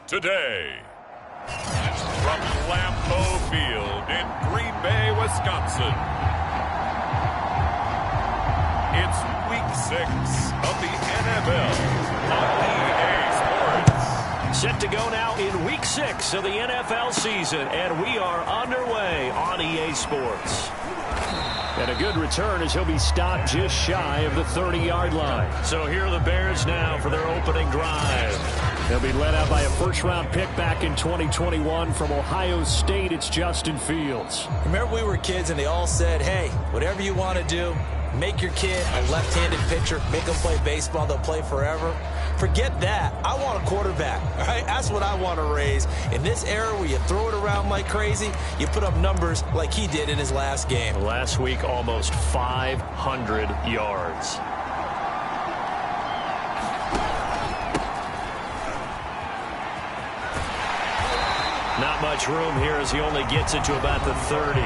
today. From Lambeau Field in Green Bay, Wisconsin, it's Week 6 of the NFL on EA Sports. Set to go now in Week 6 of the NFL season, and we are underway on EA Sports. And a good return as he'll be stopped just shy of the 30-yard line. So here are the Bears now for their opening drive. They'll be led out by a first-round pick back in 2021 from Ohio State. It's Justin Fields. Remember we were kids and they all said, hey, whatever you want to do, make your kid a left-handed pitcher, make them play baseball, they'll play forever. Forget that. I want a quarterback. All right? That's what I want to raise. In this era where you throw it around like crazy, you put up numbers like he did in his last game. Last week, almost 500 yards. Not much room here as he only gets it to about the 30.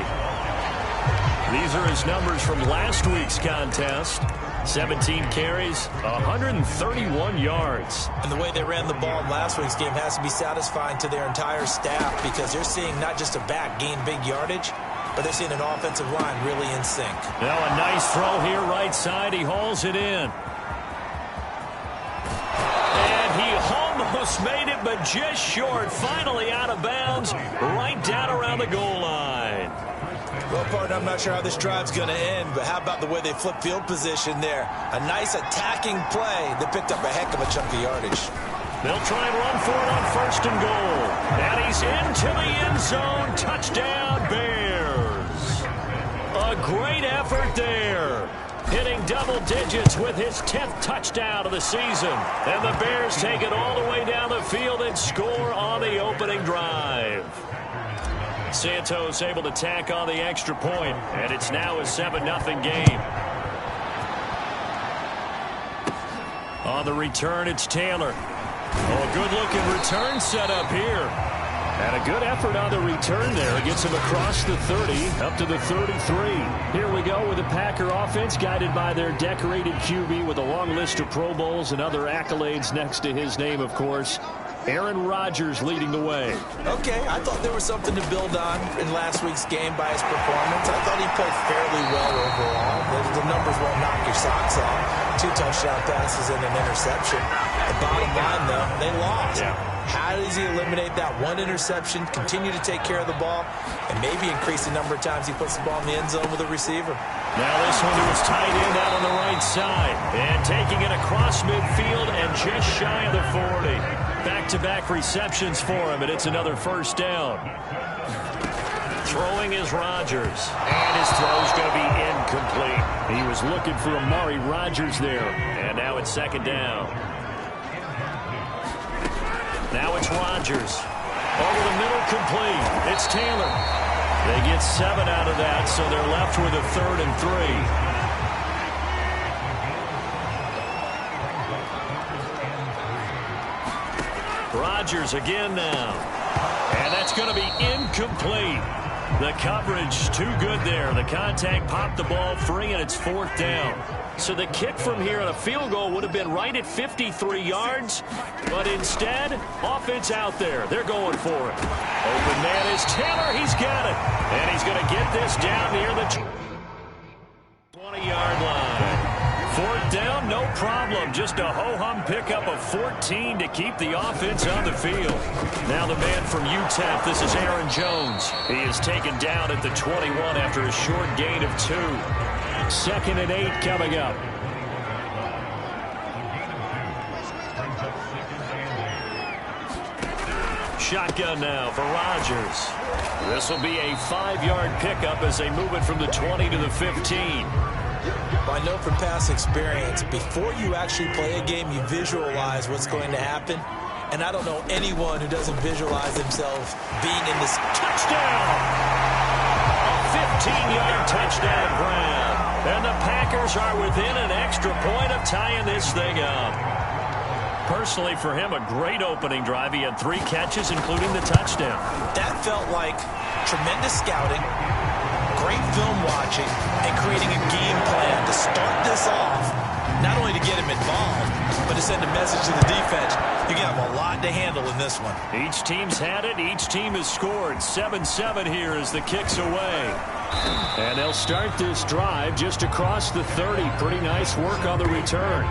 These are his numbers from last week's contest. 17 carries, 131 yards. And the way they ran the ball in last week's game has to be satisfying to their entire staff because they're seeing not just a back gain big yardage, but they're seeing an offensive line really in sync. Now a nice throw here right side. He hauls it in. And he almost made it, but just short. Finally out of bounds, right down around the goal line. Well, partner, I'm not sure how this drive's going to end, but how about the way they flip field position there? A nice attacking play that picked up a heck of a chunk of yardage. They'll try and run for it on 1st and goal. And he's into the end zone. Touchdown, Bears. A great effort there. Hitting double digits with his 10th touchdown of the season. And the Bears take it all the way down the field and score on the opening drive. Santos able to tack on the extra point, and it's now a 7-0 game. On the return, it's Taylor. Oh, a good-looking return set up here. And a good effort on the return there. Gets him across the 30, up to the 33. Here we go with the Packer offense, guided by their decorated QB with a long list of Pro Bowls and other accolades next to his name, of course. Aaron Rodgers leading the way. Okay, I thought there was something to build on in last week's game by his performance. I thought he played fairly well overall. The numbers won't knock your socks off. 2 touchdown passes and an interception. The bottom line, though, they lost. Yeah. How does he eliminate that one interception, continue to take care of the ball, and maybe increase the number of times he puts the ball in the end zone with a receiver? Now this one to his tight end out on the right side. And taking it across midfield and just shy of the 40. Back-to-back receptions for him, and it's another first down. Throwing is Rodgers. And his throw's going to be incomplete. He was looking for Amari Rodgers there. And now it's 2nd down. Now it's Rodgers. Over the middle, complete. It's Taylor. They get 7 out of that, so they're left with a 3rd and 3. Rodgers again now. And that's going to be incomplete. The coverage too good there. The contact popped the ball free, and it's 4th down. So the kick from here on a field goal would have been right at 53 yards. But instead, offense out there. They're going for it. Open man is Taylor. He's got it. And he's going to get this down near the 20-yard line. 4th down, no problem. Just a ho-hum pickup of 14 to keep the offense on the field. Now the man from UTEP, this is Aaron Jones. He is taken down at the 21 after a short gain of 2. 2nd and 8 coming up. Shotgun now for Rodgers. This will be a 5-yard pickup as they move it from the 20 to the 15. I know from past experience, before you actually play a game, you visualize what's going to happen. And I don't know anyone who doesn't visualize themselves being in this. Touchdown! A 15-yard touchdown grab. And the Packers are within an extra point of tying this thing up. Personally, for him, a great opening drive. He had 3 catches, including the touchdown. That felt like tremendous scouting, great film watching, and creating a game plan to start this off, not only to get him involved, but to to send a message to the defense. You have a lot to handle in this one. Each team's had it. Each team has scored. 7-7 here as the kick's away. And they'll start this drive just across the 30. Pretty nice work on the return.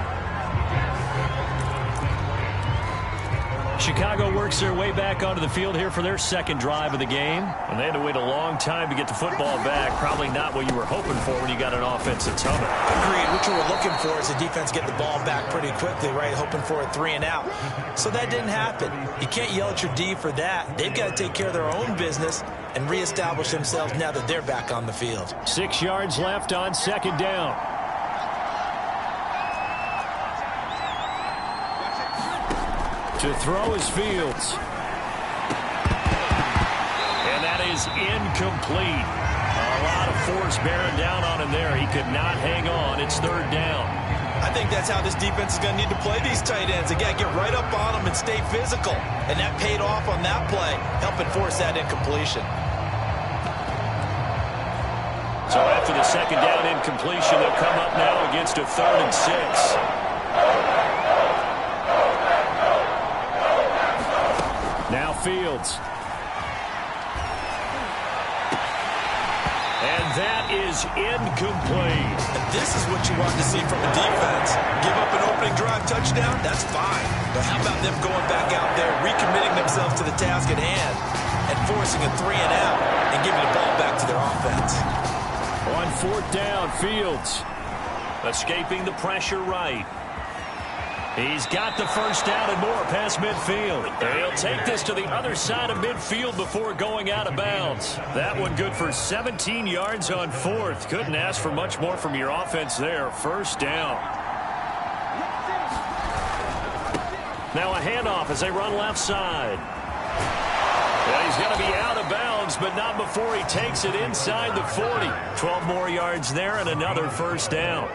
Chicago works their way back onto the field here for their second drive of the game. And they had to wait a long time to get the football back. Probably not what you were hoping for when you got an offense that's humming. Agreed. What you were looking for is the defense get the ball back pretty quickly, right? Hoping for a 3-and-out. So that didn't happen. You can't yell at your D for that. They've got to take care of their own business and reestablish themselves now that they're back on the field. 6 yards left on second down. To throw is Fields. And that is incomplete. A lot of force bearing down on him there. He could not hang on. It's third down. I think that's how this defense is going to need to play these tight ends. Again, get right up on them and stay physical. And that paid off on that play, helping force that incompletion. So after the second down incompletion, they'll come up now against a 3rd and 6. Now Fields. And that is incomplete. And this is what you want to see from the defense. Give up an opening drive touchdown, that's fine. But how about them going back out there, recommitting themselves to the task at hand, and forcing a 3-and-out and giving the ball back to their offense. On 4th down, Fields escaping the pressure right. He's got the first down and more past midfield. He'll take this to the other side of midfield before going out of bounds. That one good for 17 yards on 4th. Couldn't ask for much more from your offense there. First down. Now a handoff as they run left side. Well, he's going to be out of bounds, but not before he takes it inside the 40. 12 more yards there and another first down.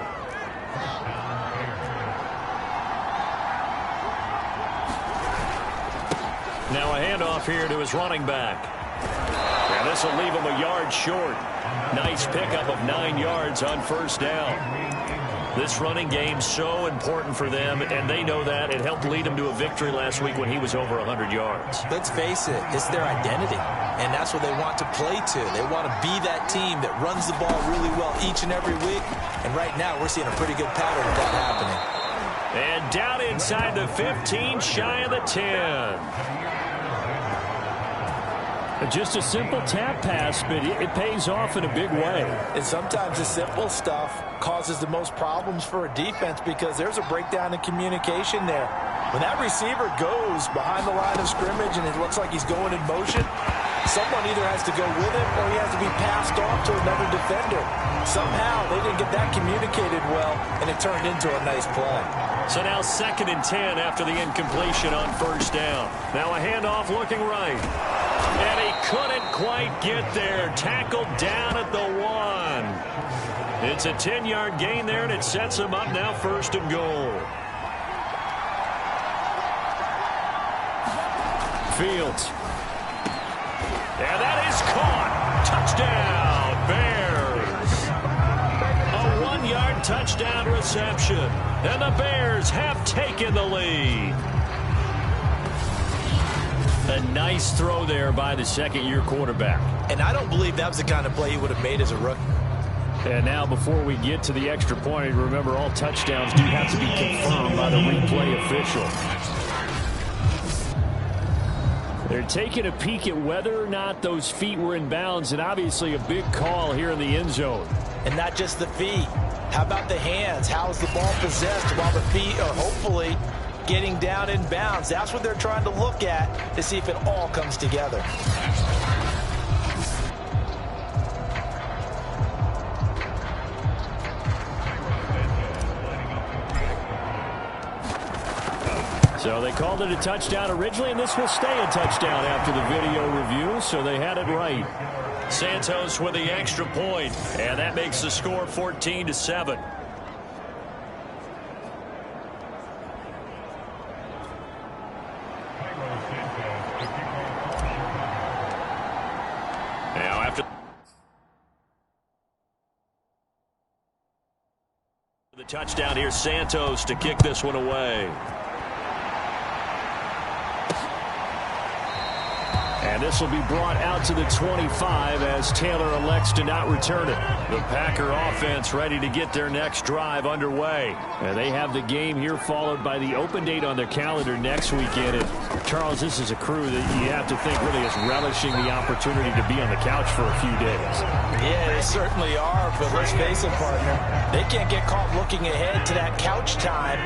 Now a handoff here to his running back. And this will leave him a yard short. Nice pickup of 9 yards on first down. This running game so important for them, and they know that. It helped lead them to a victory last week when he was over 100 yards. Let's face it, it's their identity, and that's what they want to play to. They want to be that team that runs the ball really well each and every week, and right now we're seeing a pretty good pattern of that happening. And down inside the 15, shy of the 10. Just a simple tap pass, but it pays off in a big way. And sometimes the simple stuff causes the most problems for a defense because there's a breakdown in communication there. When that receiver goes behind the line of scrimmage and it looks like he's going in motion, someone either has to go with him or he has to be passed off to another defender. Somehow they didn't get that communicated well, and it turned into a nice play. So now 2nd and 10 after the incompletion on first down. Now a handoff looking right. And he couldn't quite get there. Tackled down at the 1. It's a 10-yard gain there, and it sets him up now 1st and goal. Fields. And that is caught. Touchdown, Bears. A 1-yard touchdown reception. And the Bears have taken the lead. A nice throw there by the second-year quarterback. And I don't believe that was the kind of play he would have made as a rookie. And now before we get to the extra point, remember all touchdowns do have to be confirmed by the replay official. They're taking a peek at whether or not those feet were in bounds, and obviously a big call here in the end zone. And not just the feet. How about the hands? How is the ball possessed while the feet are hopefully getting down in bounds? That's what they're trying to look at to see if it all comes together. So they called it a touchdown originally, and this will stay a touchdown after the video review, so they had it right. Santos with the extra point, and that makes the score 14-7. Now after The touchdown here, Santos to kick this one away. And this will be brought out to the 25 as Taylor elects to not return it. The Packer offense ready to get their next drive underway. And they have the game here followed by the open date on their calendar next weekend. And Charles, this is a crew that you have to think really is relishing the opportunity to be on the couch for a few days. Yeah, they certainly are, but let's face it, partner. They can't get caught looking ahead to that couch time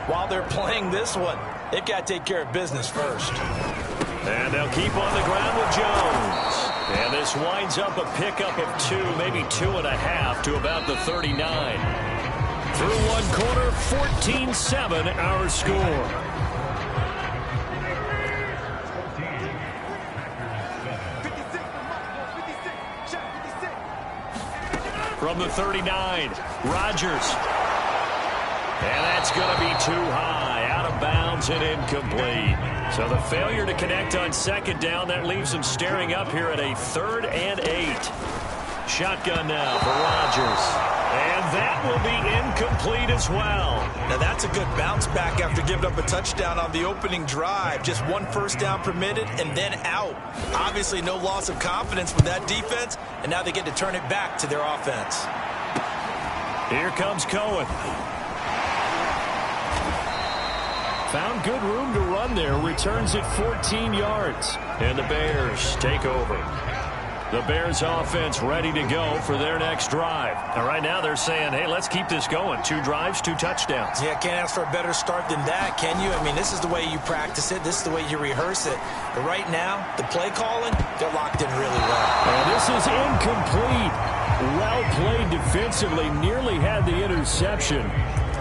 while they're playing this one. They've got to take care of business first. And they'll keep on the ground with Jones. And this winds up a pickup of 2, maybe 2.5 to about the 39. Through one quarter, 14-7 our score. From the 39, Rodgers. And that's going to be too high, out of bounds and incomplete. So the failure to connect on second down, that leaves them staring up here at a 3rd and 8. Shotgun now for Rodgers. And that will be incomplete as well. Now that's a good bounce back after giving up a touchdown on the opening drive. Just 1 first down permitted and then out. Obviously no loss of confidence with that defense, and now they get to turn it back to their offense. Here comes Cohen. Found good room to run there. Returns it 14 yards. And the Bears take over. The Bears offense ready to go for their next drive. And right now they're saying, hey, let's keep this going. 2 drives, 2 touchdowns. Yeah, can't ask for a better start than that, can you? I mean, this is the way you practice it. This is the way you rehearse it. But right now, the play calling, they're locked in really well. And this is incomplete. Well played defensively. Nearly had the interception.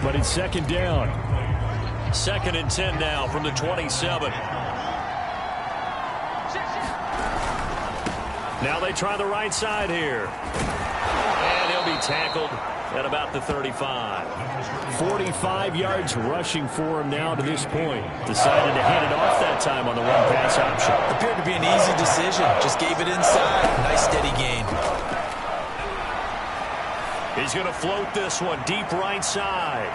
But it's second down. 2nd and 10 now from the 27. Now they try the right side here. And he'll be tackled at about the 35. 45 yards rushing for him now to this point. Decided to hand it off that time on the run-pass option. Appeared to be an easy decision. Just gave it inside. Nice steady gain. He's going to float this one deep right side.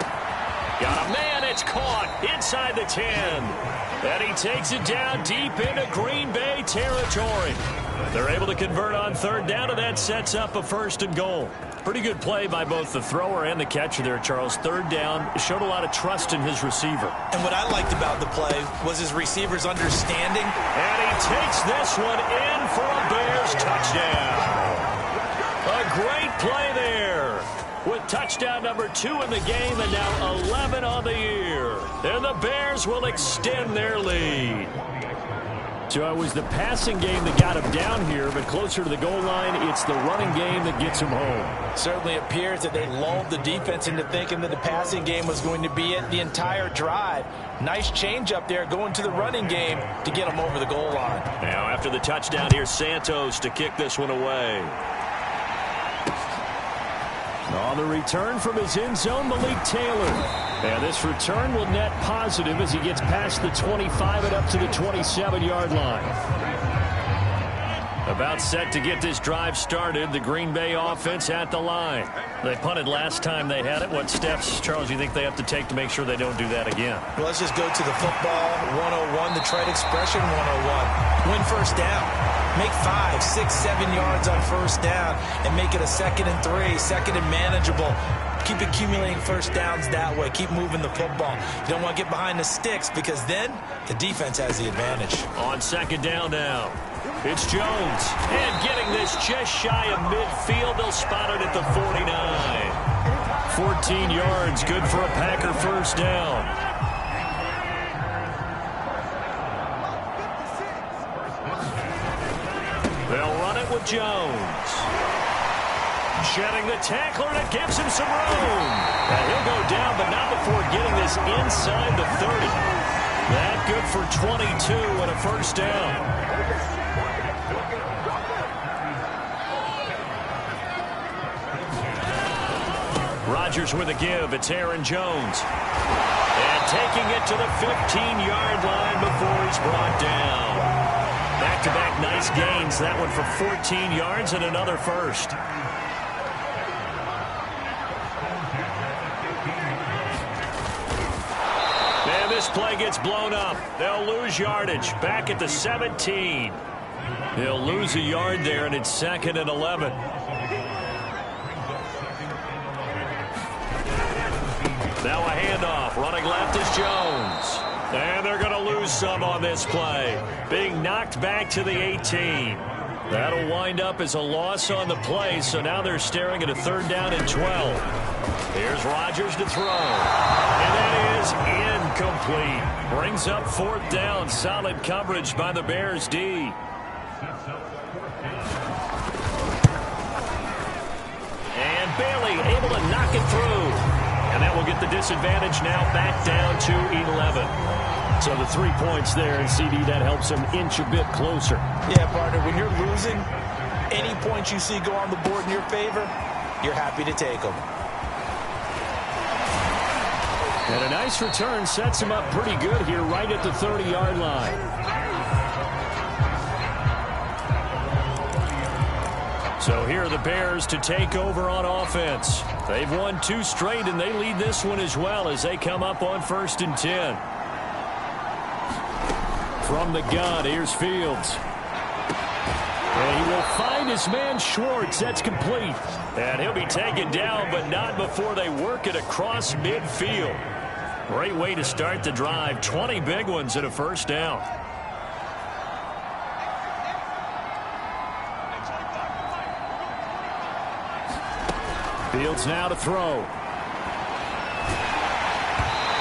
Got a man, it's caught inside the 10. And he takes it down deep into Green Bay territory. They're able to convert on 3rd down, and that sets up a 1st and goal. Pretty good play by both the thrower and the catcher there, Charles. 3rd down, showed a lot of trust in his receiver. And what I liked about the play was his receiver's understanding. And he takes this one in for a Bears touchdown. A great play there. With touchdown number 2 in the game and now 11 on the year. And the Bears will extend their lead. So it was the passing game that got him down here, but closer to the goal line, it's the running game that gets him home. Certainly appears that they lulled the defense into thinking that the passing game was going to be it the entire drive. Nice change up there going to the running game to get him over the goal line. Now after the touchdown, here's Santos to kick this one away. On the return from his end zone, Malik Taylor. And this return will net positive as he gets past the 25 and up to the 27-yard line. About set to get this drive started. The Green Bay offense at the line. They punted last time they had it. What steps, Charles, do you think they have to take to make sure they don't do that again? Well, let's just go to the football 101, the trade expression 101. Win first down. Make 5, 6, 7 yards on first down and make it a 2nd and 3, 2nd and manageable. Keep accumulating first downs that way. Keep moving the football. You don't want to get behind the sticks because then the defense has the advantage. On 2nd down now, it's Jones. And getting this just shy of midfield. They'll spot it at the 49. 14 yards, good for a Packer first down. They'll run it with Jones. Shedding the tackler, and it gives him some room. And he'll go down, but not before getting this inside the 30. That good for 22 and a first down. Rodgers with a give. It's Aaron Jones. And taking it to the 15-yard line before he's brought down. Back-to-back nice gains. That one for 14 yards and another first. this play gets blown up. They'll lose yardage. Back at the 17. They'll lose a yard there, and it's 2nd and 11. Now a handoff. Running left is Jones. And they're going to lose some on this play. Being knocked back to the 18. That'll wind up as a loss on the play, so now they're staring at a 3rd down and 12. Here's Rodgers to throw. And that is incomplete. Brings up 4th down. Solid coverage by the Bears D. And Bailey able to knock it through. And that will get the disadvantage now back down to 11. So the 3 points there, and CD, that helps them inch a bit closer. Yeah, partner, when you're losing, any points you see go on the board in your favor, you're happy to take them. And a nice return sets him up pretty good here right at the 30-yard line. So here are the Bears to take over on offense. They've won 2 straight, and they lead this one as well as they come up on 1st and 10. From the gun, here's Fields. And he will find his man Schwartz. That's complete. And he'll be taken down, but not before they work it across midfield. Great way to start the drive. 20 big ones and a 1st down. Fields now to throw.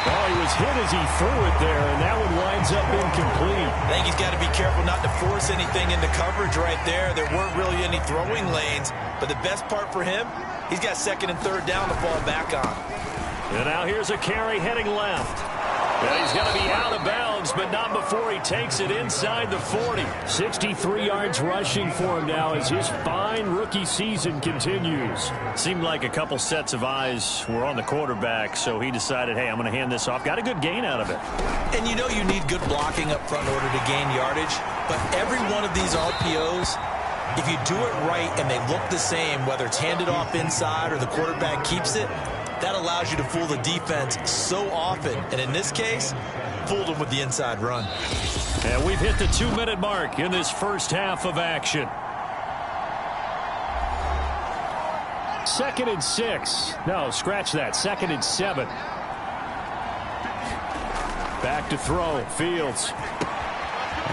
Oh, he was hit as he threw it there, and that one winds up incomplete. I think he's got to be careful not to force anything into coverage right there. There weren't really any throwing lanes, but the best part for him, he's got 2nd and 3rd down to fall back on. And now here's a carry heading left. And he's going to be out of bounds, but not before he takes it inside the 40. 63 yards rushing for him now as his fine rookie season continues. Seemed like a couple sets of eyes were on the quarterback, so he decided, hey, I'm going to hand this off. Got a good gain out of it. And you know you need good blocking up front in order to gain yardage, but every one of these RPOs, if you do it right and they look the same, whether it's handed off inside or the quarterback keeps it, that allows you to fool the defense so often. And in this case, fooled them with the inside run. And we've hit the 2-minute mark in this first half of action. 2nd and 6. No, scratch that. 2nd and 7. Back to throw. Fields.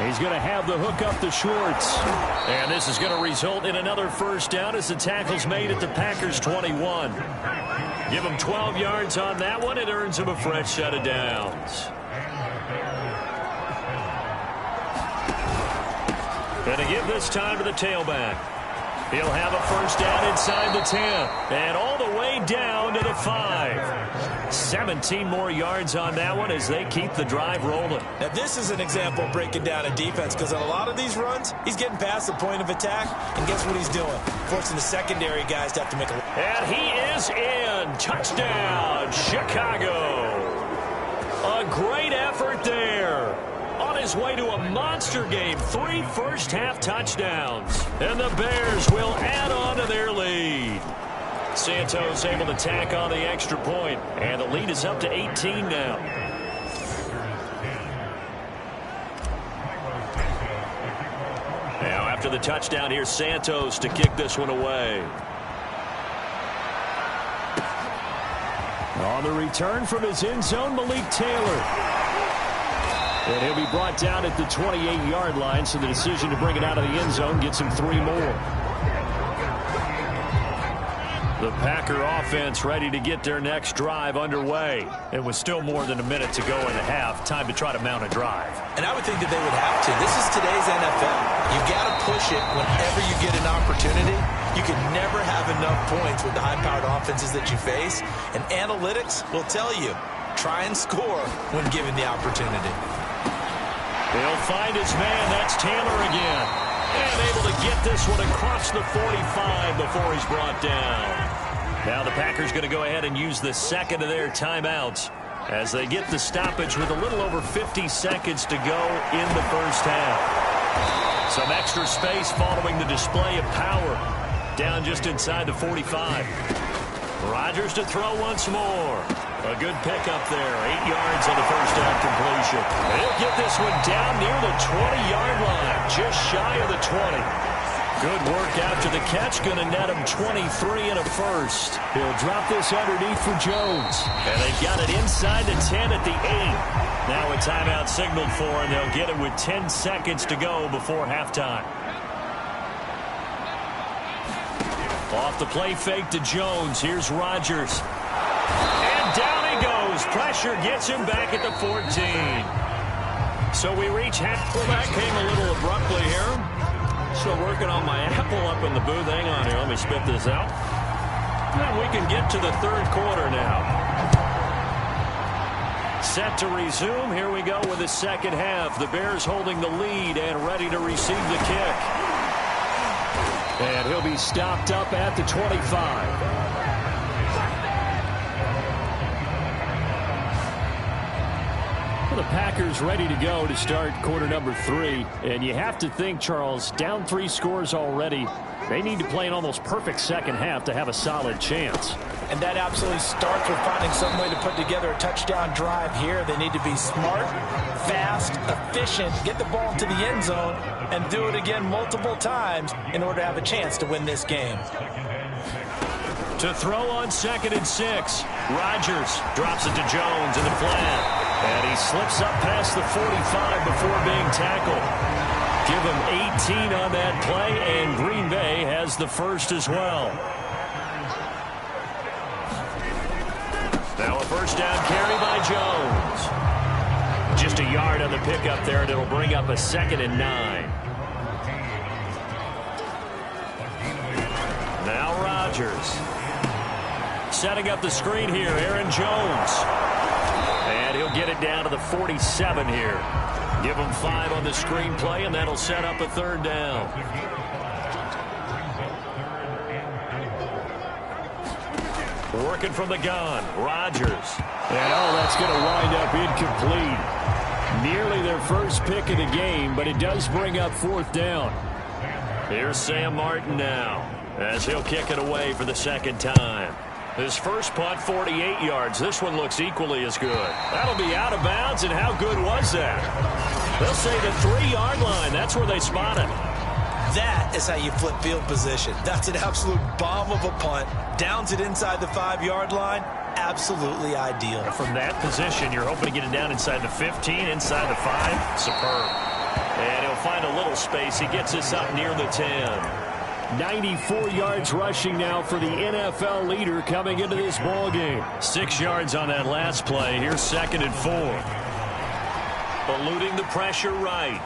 He's going to have the hook up to Schwartz. And this is going to result in another 1st down as the tackle's made at the Packers' 21. Give him 12 yards on that one. It earns him a fresh set of downs. And to give this time to the tailback. He'll have a 1st down inside the 10. And all the way down to the 5. 17 more yards on that one as they keep the drive rolling. Now this is an example of breaking down a defense, because on a lot of these runs, he's getting past the point of attack, and guess what he's doing? Forcing the secondary guys to have to make a... And he is in. Touchdown, Chicago. A great effort there. On his way to a monster game. 3 first-half touchdowns. And the Bears will add on to their lead. Santos able to tack on the extra point. And the lead is up to 18 now. Now after the touchdown, here's Santos to kick this one away. On the return from his end zone, Malik Taylor. And he'll be brought down at the 28-yard line, so the decision to bring it out of the end zone gets him 3 more. The Packer offense ready to get their next drive underway. It was still more than a minute to go in the half. Time to try to mount a drive. And I would think that they would have to. This is today's NFL. You've got to push it whenever you get an opportunity. You can never have enough points with the high-powered offenses that you face. And analytics will tell you, try and score when given the opportunity. He'll find his man. That's Taylor again. And able to get this one across the 45 before he's brought down. Now the Packers going to go ahead and use the 2nd of their timeouts as they get the stoppage with a little over 50 seconds to go in the first half. Some extra space following the display of power. Down just inside the 45. Rodgers to throw once more. A good pickup there. 8 yards on the first down completion. He'll get this one down near the 20-yard line, just shy of the 20. Good work after the catch. Going to net him 23 and a first. He'll drop this underneath for Jones. And they've got it inside the 10 at the 8. Now a timeout signaled for, and they'll get it with 10 seconds to go before halftime. Off the play fake to Jones. Here's Rodgers. And down he goes. Pressure gets him back at the 14. So we reach half. Well, that came a little abruptly here. Still working on my apple up in the booth. Hang on here. Let me spit this out. And we can get to the third quarter now. Set to resume. Here we go with the second half. The Bears holding the lead and ready to receive the kick. And he'll be stopped up at the 25. The Packers ready to go to start quarter number 3. And you have to think, Charles, down 3 scores already. They need to play an almost perfect second half to have a solid chance. And that absolutely starts with finding some way to put together a touchdown drive here. They need to be smart, fast, efficient, get the ball to the end zone, and do it again multiple times in order to have a chance to win this game. To throw on 2nd and 6. Rodgers drops it to Jones in the flat. And he slips up past the 45 before being tackled. Give him 18 on that play, and Green Bay has the first as well. Now a first down carry by Jones. Just a yard on the pickup there, and it'll bring up a 2nd and 9. Now Rodgers. Setting up the screen here, Aaron Jones. And he'll get it down to the 47 here. Give him 5 on the screen play, and that'll set up a third down. Working from the gun, Rodgers. And that's going to wind up incomplete. Nearly their first pick of the game, but it does bring up 4th down. Here's Sam Martin now, as he'll kick it away for the second time. His first punt, 48 yards. This one looks equally as good. That'll be out of bounds, and how good was that? They'll say the 3-yard line. That's where they spot it. That is how you flip field position. That's an absolute bomb of a punt. Downs it inside the 5-yard line. Absolutely ideal. From that position, you're hoping to get it down inside the 15, inside the 5. Superb. And he'll find a little space. He gets us up near the 10. 94 yards rushing now for the NFL leader coming into this ball game. 6 yards on that last play. Here's 2nd and 4. Eluding the pressure right.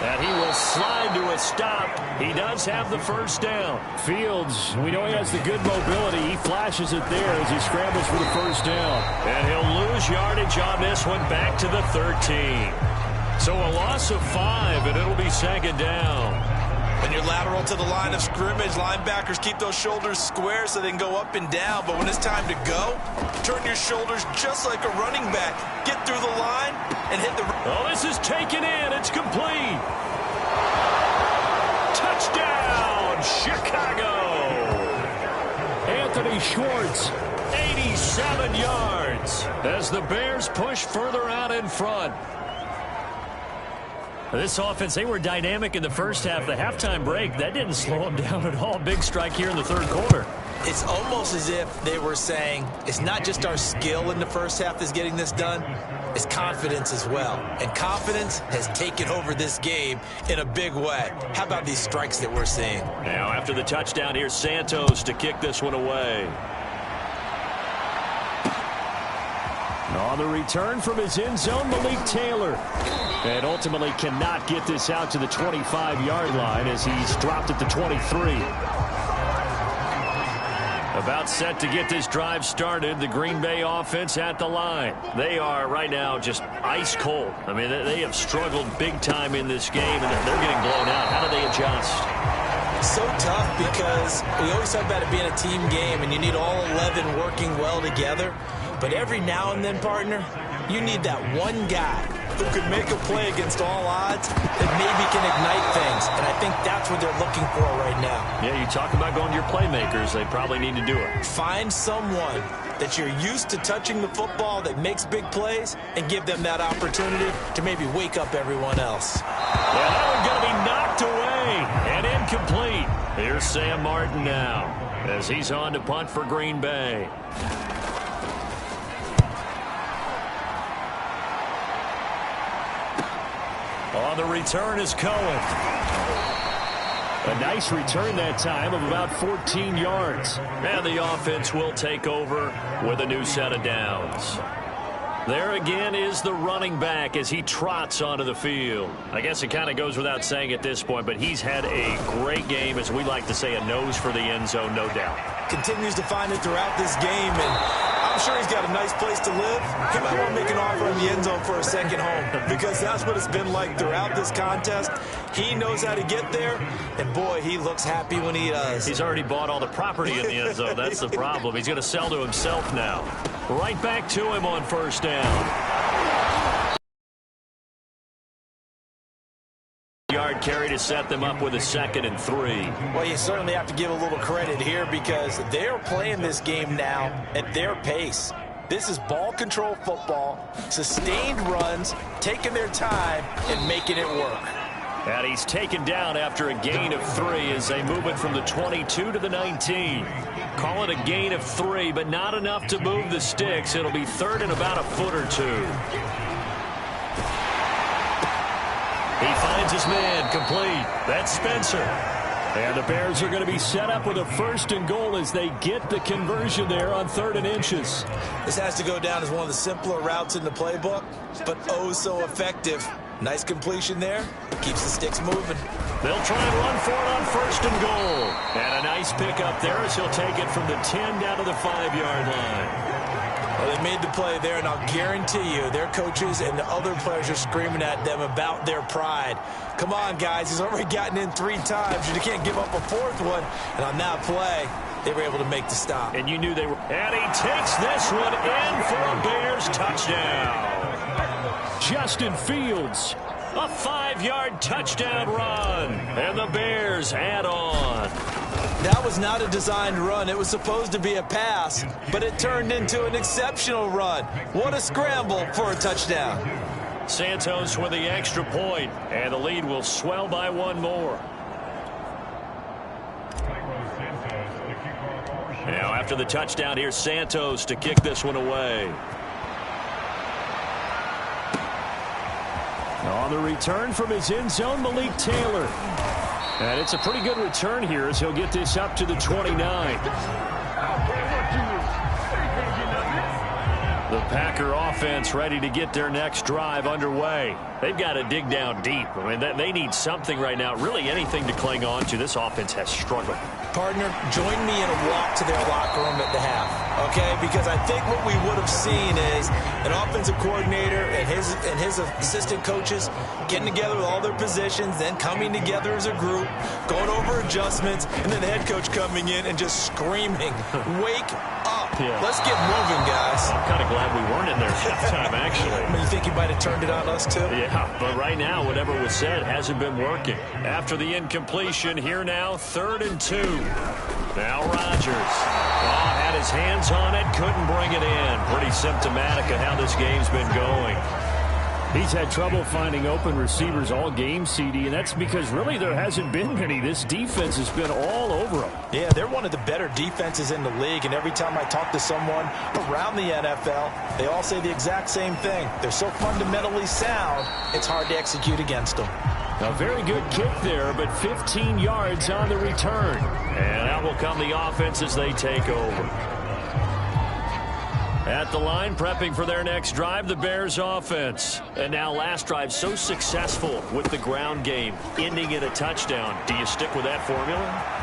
And he will slide to a stop. He does have the first down. Fields, we know he has the good mobility. He flashes it there as he scrambles for the first down. And he'll lose yardage on this one back to the 13. So a loss of 5, and it'll be 2nd down. When you're lateral to the line of scrimmage, linebackers keep those shoulders square so they can go up and down. But when it's time to go, turn your shoulders just like a running back. Get through the line and hit the... Oh, this is taken in. It's complete. Touchdown, Chicago. Anthony Schwartz, 87 yards as the Bears push further out in front. This offense, they were dynamic in the first half. The halftime break, that didn't slow them down at all. Big strike here in the third quarter. It's almost as if they were saying, it's not just our skill in the first half that's getting this done, it's confidence as well. And confidence has taken over this game in a big way. How about these strikes that we're seeing? Now, after the touchdown, here's Santos to kick this one away. On the return from his end zone, Malik Taylor. And ultimately cannot get this out to the 25-yard line as he's dropped at the 23. About set to get this drive started. The Green Bay offense at the line. They are right now just ice cold. I mean, they have struggled big time in this game, and they're getting blown out. How do they adjust? So tough because we always talk about it being a team game, and you need all 11 working well together. But every now and then, partner, you need that one guy who can make a play against all odds that maybe can ignite things. And I think that's what they're looking for right now. Yeah, you talk about going to your playmakers. They probably need to do it. Find someone that you're used to touching the football that makes big plays and give them that opportunity to maybe wake up everyone else. Yeah, that one's going to be knocked away and incomplete. Here's Sam Martin now as he's on to punt for Green Bay. On the return is Cohen. A nice return that time of about 14 yards. And the offense will take over with a new set of downs. There again is the running back as he trots onto the field. I guess it kind of goes without saying at this point, but he's had a great game, as we like to say, a nose for the end zone, no doubt. Continues to find it throughout this game, and I'm sure he's got a nice place to live. He might want to make an offer in the end zone for a second home, because that's what it's been like throughout this contest. He knows how to get there, and boy, he looks happy when he does. He's already bought all the property in the end zone. That's the problem. He's going to sell to himself now. Right back to him on first down. Yard carry to set them up with a 2nd and 3. Well, you certainly have to give a little credit here because they're playing this game now at their pace. This is ball control football, sustained runs, taking their time and making it work. And he's taken down after a gain of 3 as they move it from the 22 to the 19. Call it a gain of 3, but not enough to move the sticks. It'll be 3rd and about a foot or 2. He finds his man complete. That's Spencer. And the Bears are going to be set up with a 1st and goal as they get the conversion there on 3rd and inches. This has to go down as one of the simpler routes in the playbook, but oh so effective. Nice completion there. Keeps the sticks moving. They'll try and run for it on 1st and goal. And a nice pickup there as he'll take it from the 10 down to the 5-yard line. Well, they made the play there, and I'll guarantee you their coaches and the other players are screaming at them about their pride. Come on, guys. He's already gotten in 3 times. You can't give up a 4th one. And on that play, they were able to make the stop. And you knew they were. And he takes this one in for a Bears touchdown. Justin Fields, a 5-yard touchdown run. And the Bears add on. That was not a designed run. It was supposed to be a pass, but it turned into an exceptional run. What a scramble for a touchdown. Santos with the extra point, and the lead will swell by 1 more. Now after the touchdown, here's Santos to kick this one away. On the return from his end zone, Malik Taylor. And it's a pretty good return here as he'll get this up to the 29. The Packer offense ready to get their next drive underway. They've got to dig down deep. I mean, they need something right now, really anything to cling on to. This offense has struggled. Partner, join me in a walk to their locker room at the half, okay? Because I think what we would have seen is an offensive coordinator and his assistant coaches getting together with all their positions, then coming together as a group, going over adjustments, and then the head coach coming in and just screaming, wake up. Yeah. Let's get moving, guys. I'm kind of glad we weren't in there at that time, actually. I mean, you think you might have turned it on us, too? Yeah, but right now, whatever was said hasn't been working. After the incompletion, here now, 3rd and 2. Now Rodgers. Had his hands on it, couldn't bring it in. Pretty symptomatic of how this game's been going. He's had trouble finding open receivers all game, CD, and that's because really there hasn't been many. This defense has been all over him. Yeah, they're one of the better defenses in the league, and every time I talk to someone around the NFL, they all say the exact same thing. They're so fundamentally sound, it's hard to execute against them. A very good kick there, but 15 yards on the return. And out will come the offense as they take over. At the line, prepping for their next drive, the Bears offense. And now last drive so successful with the ground game, ending in a touchdown. Do you stick with that formula?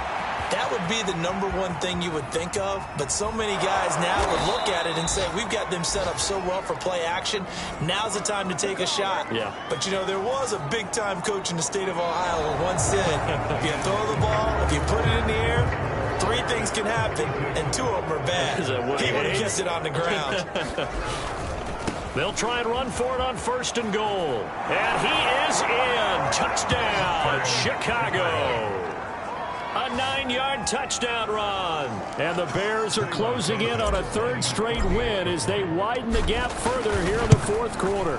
That would be the #1 thing you would think of, but so many guys now would look at it and say, we've got them set up so well for play action, now's the time to take a shot. Yeah. But, you know, there was a big-time coach in the state of Ohio who once said, if you throw the ball, if you put it in the air, 3 things can happen, and 2 of them are bad. He would have kept it on the ground. They'll try and run for it on 1st and goal. And he is in. Touchdown, Chicago. A 9-yard touchdown run. And the Bears are closing in on a 3rd straight win as they widen the gap further here in the 4th quarter.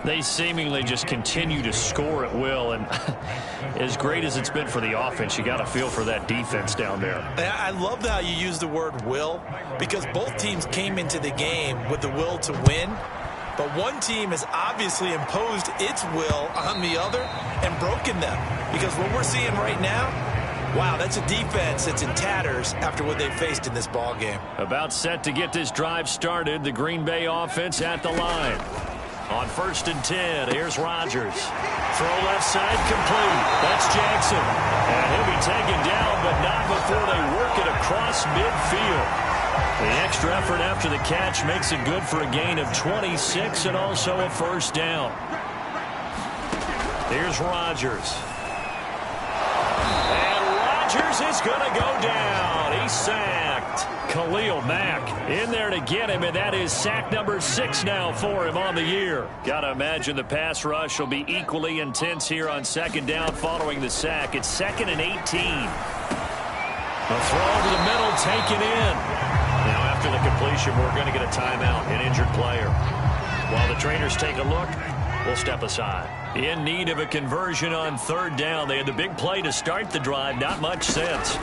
They seemingly just continue to score at will, and as great as it's been for the offense, you got to feel for that defense down there. I love how you use the word will, because both teams came into the game with the will to win, but one team has obviously imposed its will on the other and broken them, because what we're seeing right now, wow, that's a defense that's in tatters after what they faced in this ball game. About set to get this drive started, the Green Bay offense at the line. On 1st and 10, here's Rodgers. Throw left side complete. That's Jackson. And he'll be taken down, but not before they work it across midfield. The extra effort after the catch makes it good for a gain of 26 and also a 1st down. Here's Rodgers. And Rodgers is going to go down. He's sacked. Khalil Mack in there to get him, and that is sack number 6 now for him on the year. Got to imagine the pass rush will be equally intense here on 2nd down following the sack. It's 2nd and 18. A throw to the middle taken in. Now after the completion, we're going to get a timeout, an injured player. While the trainers take a look, we'll step aside. In need of a conversion on 3rd down. They had the big play to start the drive. Not much sense.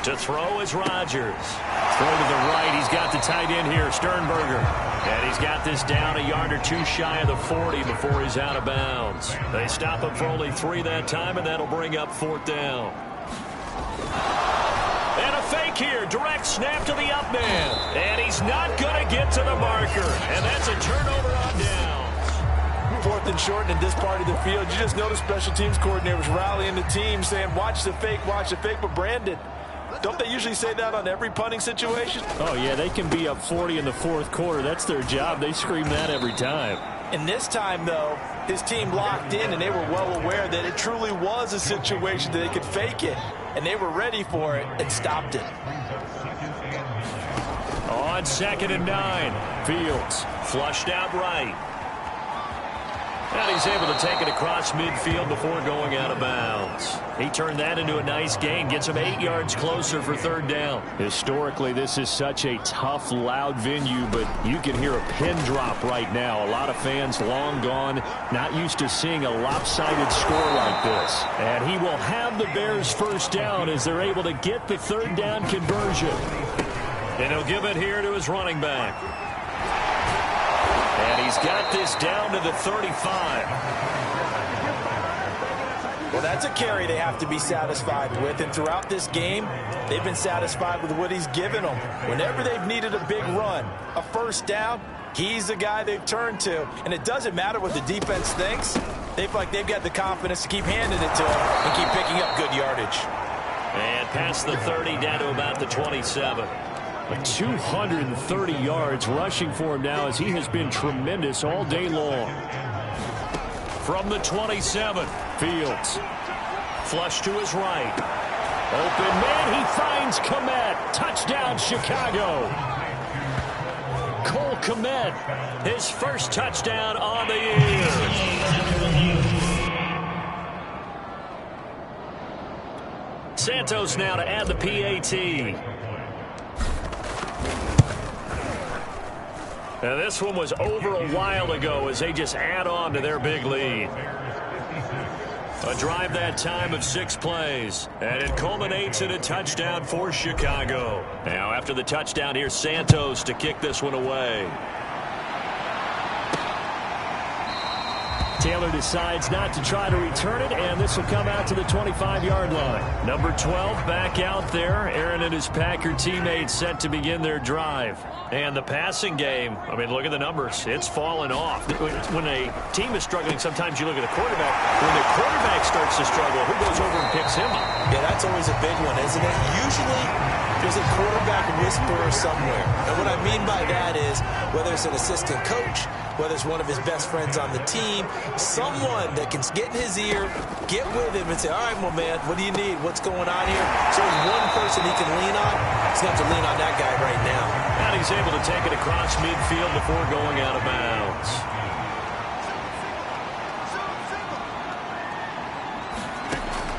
To throw is Rodgers. Throw to the right. He's got the tight end here, Sternberger. And he's got this down a yard or 2 shy of the 40 before he's out of bounds. They stop him for only 3 that time, and that'll bring up 4th down. And a fake here. Direct snap to the up man. And he's not going to get to the marker. And that's a turnover on down. 4th and short, and in this part of the field, you just notice special teams coordinators rallying the team saying, watch the fake, but Brandon, don't they usually say that on every punting situation? Oh, yeah, they can be up 40 in the 4th quarter. That's their job. They scream that every time. And this time, though, his team locked in, and they were well aware that it truly was a situation that they could fake it, and they were ready for it and stopped it. On 2nd and 9, Fields flushed out right. And he's able to take it across midfield before going out of bounds. He turned that into a nice gain, gets him 8 yards closer for 3rd down. Historically, this is such a tough, loud venue, but you can hear a pin drop right now. A lot of fans long gone, not used to seeing a lopsided score like this. And he will have the Bears 1st down as they're able to get the 3rd down conversion. And he'll give it here to his running back. And he's got this down to the 35. Well, that's a carry they have to be satisfied with. And throughout this game, they've been satisfied with what he's given them. Whenever they've needed a big run, a 1st down, he's the guy they've turned to. And it doesn't matter what the defense thinks. They feel like they've got the confidence to keep handing it to him and keep picking up good yardage. And past the 30 down to about the 27. 230 yards rushing for him now as he has been tremendous all day long. From the 27, Fields. Flush to his right. Open man, he finds Kmet. Touchdown, Chicago. Cole Kmet, his 1st touchdown on the year. Santos now to add the PAT. Now this one was over a while ago as they just add on to their big lead. A drive that time of 6 plays, and it culminates in a touchdown for Chicago. Now after the touchdown, here's Santos to kick this one away. Taylor decides not to try to return it, and this will come out to the 25-yard line. Number 12 back out there. Aaron and his Packer teammates set to begin their drive. And the passing game, I mean, look at the numbers. It's fallen off. When a team is struggling, sometimes you look at the quarterback. When the quarterback starts to struggle, who goes over and picks him up? Yeah, that's always a big one, isn't it? Usually, there's a quarterback whisperer somewhere. And what I mean by that is, whether it's an assistant coach, whether it's one of his best friends on the team, someone that can get in his ear, get with him and say, all right, well, man, what do you need? What's going on here? So there's one person he can lean on. He's going to have to lean on that guy right now. And he's able to take it across midfield before going out of bounds.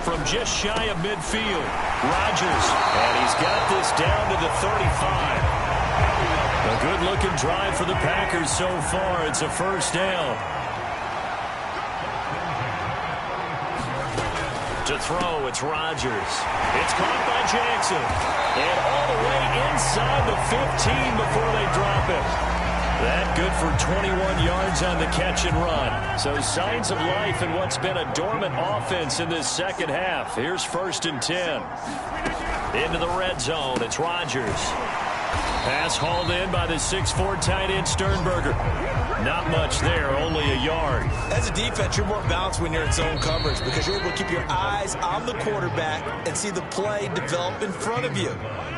From just shy of midfield, Rodgers. And he's got this down to the 35. A good-looking drive for the Packers so far. It's a first down. To throw, it's Rodgers. It's caught by Jackson. And all the way inside the 15 before they drop it. That good for 21 yards on the catch and run. So signs of life in what's been a dormant offense in this second half. Here's 1st and 10. Into the red zone, it's Rodgers. Pass hauled in by the 6'4" tight end Sternberger. Not much there, only a yard. As a defense, you're more balanced when you're in zone coverage because you're able to keep your eyes on the quarterback and see the play develop in front of you.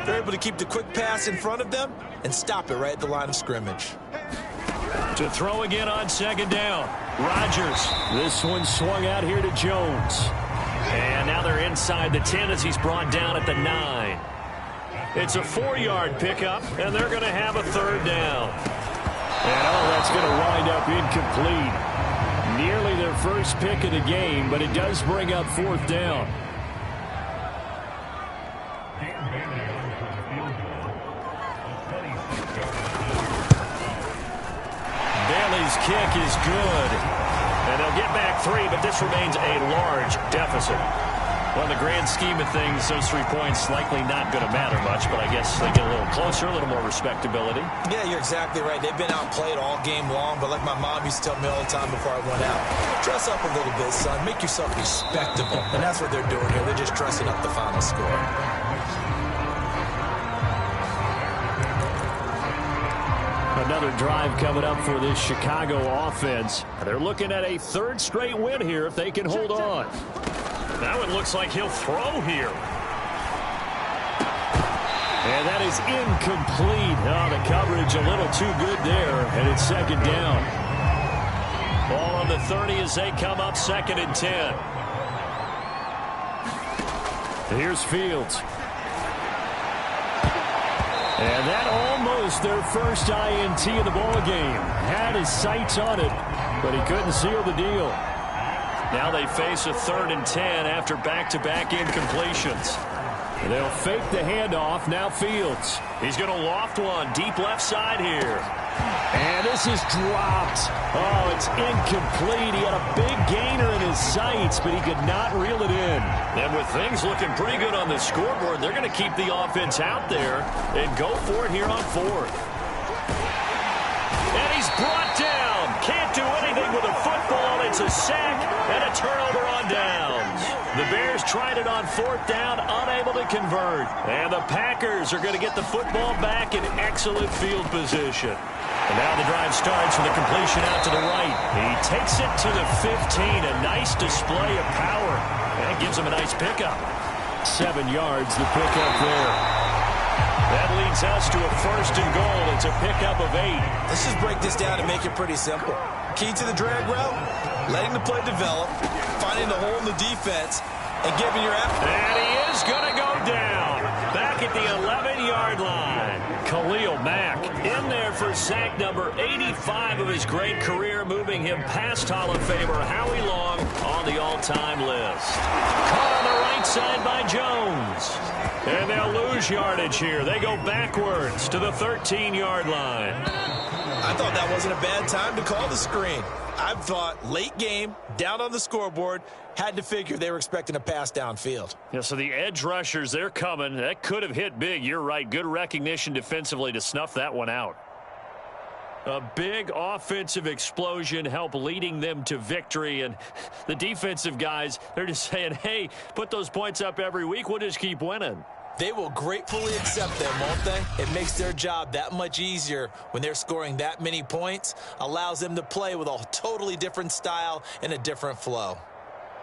They're able to keep the quick pass in front of them and stop it right at the line of scrimmage. To throw again on 2nd down. Rodgers. This one swung out here to Jones. And now they're inside the 10 as he's brought down at the 9. It's a 4-yard pickup, and they're going to have a 3rd down. And that's going to wind up incomplete. Nearly their first pick of the game, but it does bring up 4th down. Bailey's kick is good. And they'll get back 3, but this remains a large deficit. Well, in the grand scheme of things, those 3 points likely not going to matter much, but I guess they get a little closer, a little more respectability. Yeah, you're exactly right. They've been outplayed all game long, but like my mom used to tell me all the time before I went out, dress up a little bit, son. Make yourself respectable. And that's what they're doing here. They're just dressing up the final score. Another drive coming up for this Chicago offense. They're looking at a 3rd straight win here if they can hold on. Now it looks like he'll throw here. And that is incomplete. Oh, the coverage a little too good there, and it's 2nd down. Ball on the 30 as they come up 2nd and 10. Here's Fields. And that almost their first INT of the ball game. Had his sights on it, but he couldn't seal the deal. Now they face a 3rd and 10 after back-to-back incompletions. They'll fake the handoff. Now Fields. He's going to loft one deep left side here. And this is dropped. Oh, it's incomplete. He had a big gainer in his sights, but he could not reel it in. And with things looking pretty good on the scoreboard, they're going to keep the offense out there and go for it here on 4th. And he's brought down. Can't do anything with a football. It's a sack and a turnover on downs. The Bears tried it on 4th down, unable to convert. And the Packers are going to get the football back in excellent field position. And now the drive starts with a completion out to the right. He takes it to the 15. A nice display of power. And gives him a nice pickup. 7 yards, the pickup there. That leads us to a 1st and goal. It's a pickup of 8. Let's just break this down and make it pretty simple. Key to the drag route, letting the play develop, finding the hole in the defense, and giving your effort. And he is going to go down. Back at the 11-yard line. Khalil Mack in there for sack number 85 of his great career, moving him past Hall of Famer Howie Long on the all-time list. Caught on the right side by Jones. And they'll lose yardage here. They go backwards to the 13-yard line. I thought that wasn't a bad time to call the screen. I thought late game, down on the scoreboard, had to figure they were expecting a pass downfield. Yeah, so the edge rushers, they're coming. That could have hit big. You're right. Good recognition defensively to snuff that one out. A big offensive explosion helped leading them to victory. And the defensive guys, they're just saying, hey, put those points up every week. We'll just keep winning. They will gratefully accept them, won't they? It makes their job that much easier when they're scoring that many points. Allows them to play with a totally different style and a different flow.